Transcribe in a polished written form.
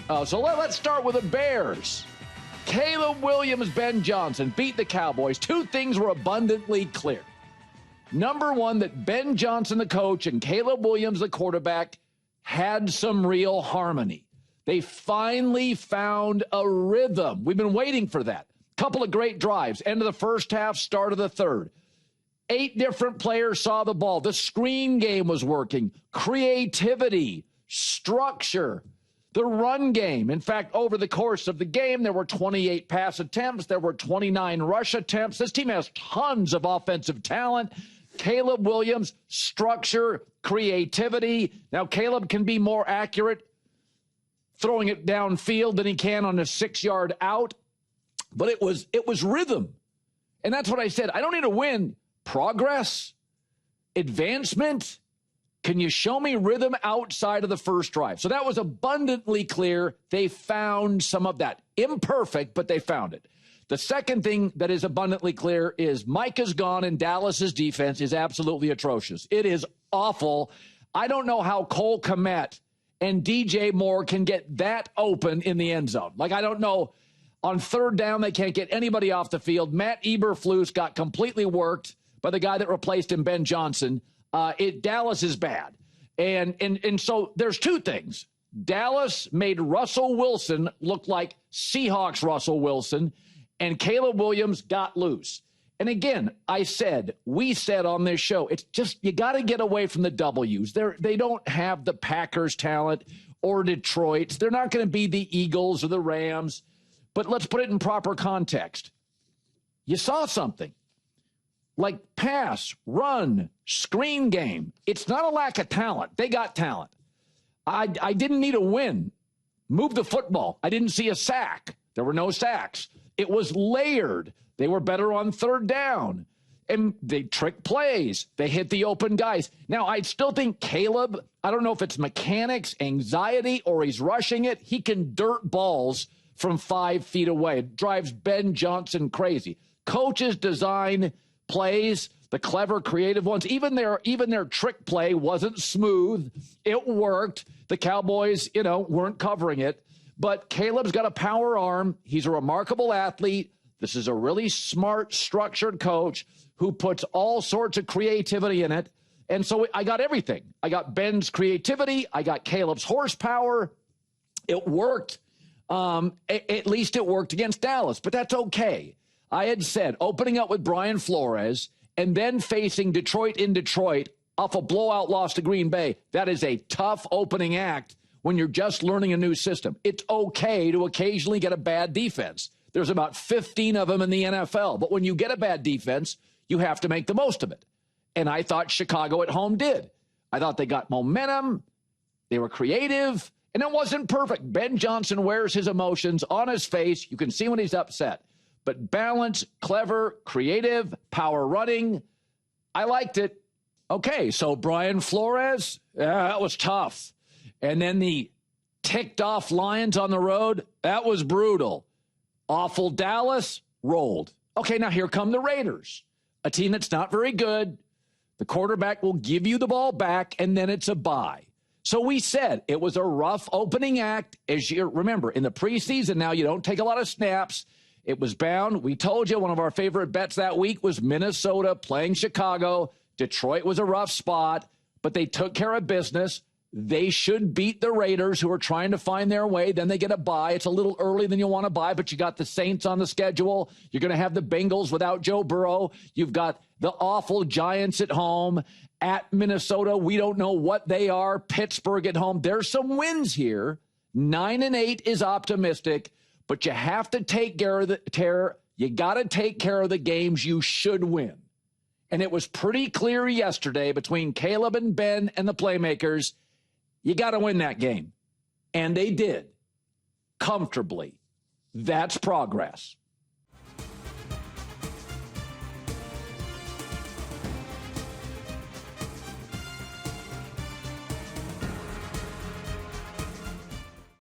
So let's start with the Bears. Caleb Williams, Ben Johnson beat the Cowboys. Two things were abundantly clear. Number one, that Ben Johnson, the coach, and Caleb Williams, the quarterback, had some real harmony. They finally found a rhythm. We've been waiting for that. Couple of great drives. End of the first half, start of the third. 8 different players saw the ball. The screen game was working. Creativity, structure, the run game. In fact, over the course of the game, there were 28 pass attempts. There were 29 rush attempts. This team has tons of offensive talent. Caleb Williams, structure, creativity. Now, Caleb can be more accurate throwing it downfield than he can on a 6-yard out. But it was rhythm. And that's what I said. I don't need to win. Progress, advancement. Can you show me rhythm outside of the first drive? So that was abundantly clear. They found some of that. Imperfect, but they found it. The second thing that is abundantly clear is Mike is gone and Dallas's defense is absolutely atrocious. It is awful. I don't know how Cole Kmet and DJ Moore can get that open in the end zone. Like, I don't know. On third down, they can't get anybody off the field. Matt Eberflus got completely worked by the guy that replaced him, Ben Johnson. Dallas is bad. And so there's two things. Dallas made Russell Wilson look like Seahawks Russell Wilson, and Caleb Williams got loose. And again, we said on this show, it's just, you got to get away from the W's. They don't have the Packers talent or Detroit's. They're not going to be the Eagles or the Rams. But let's put it in proper context. You saw something like pass, run, screen game. It's not a lack of talent. They got talent. I didn't need a win. Move the football. I didn't see a sack. There were no sacks. It was layered. They were better on third down. And they tricked plays. They hit the open guys. Now, I still think Caleb, I don't know if it's mechanics, anxiety, or he's rushing it. He can dirt balls from 5 feet away. It drives Ben Johnson crazy. Coaches design plays, the clever, creative ones. Even their trick play wasn't smooth. It worked. The Cowboys, weren't covering it. But Caleb's got a power arm. He's a remarkable athlete. This is a really smart, structured coach who puts all sorts of creativity in it. And so I got everything. I got Ben's creativity. I got Caleb's horsepower. It worked. At least it worked against Dallas, but that's okay. I had said opening up with Brian Flores and then facing Detroit in Detroit off a blowout loss to Green Bay, that is a tough opening act when you're just learning a new system. It's okay to occasionally get a bad defense. There's about 15 of them in the NFL, but when you get a bad defense, you have to make the most of it. And I thought Chicago at home did. I thought they got momentum. They were creative. And it wasn't perfect. Ben Johnson wears his emotions on his face. You can see when he's upset. But balance, clever, creative, power running. I liked it. Okay, so Brian Flores, that was tough. And then the ticked off Lions on the road, that was brutal. Awful Dallas, rolled. Okay, now here come the Raiders, a team that's not very good. The quarterback will give you the ball back, and then it's a bye. So we said it was a rough opening act. As you remember, in the preseason now, you don't take a lot of snaps. It was bound. We told you one of our favorite bets that week was Minnesota playing Chicago. Detroit was a rough spot, but they took care of business. They should beat the Raiders, who are trying to find their way. Then they get a bye. It's a little early than you want to buy, but you got the Saints on the schedule. You're going to have the Bengals without Joe Burrow. You've got the awful Giants at home. At Minnesota, we don't know what they are. Pittsburgh at home. There's some wins here. 9-8 is optimistic, but you have to take care of you got to take care of the games you should win. And it was pretty clear yesterday between Caleb and Ben and the playmakers, you got to win that game. And they did. Comfortably. That's progress.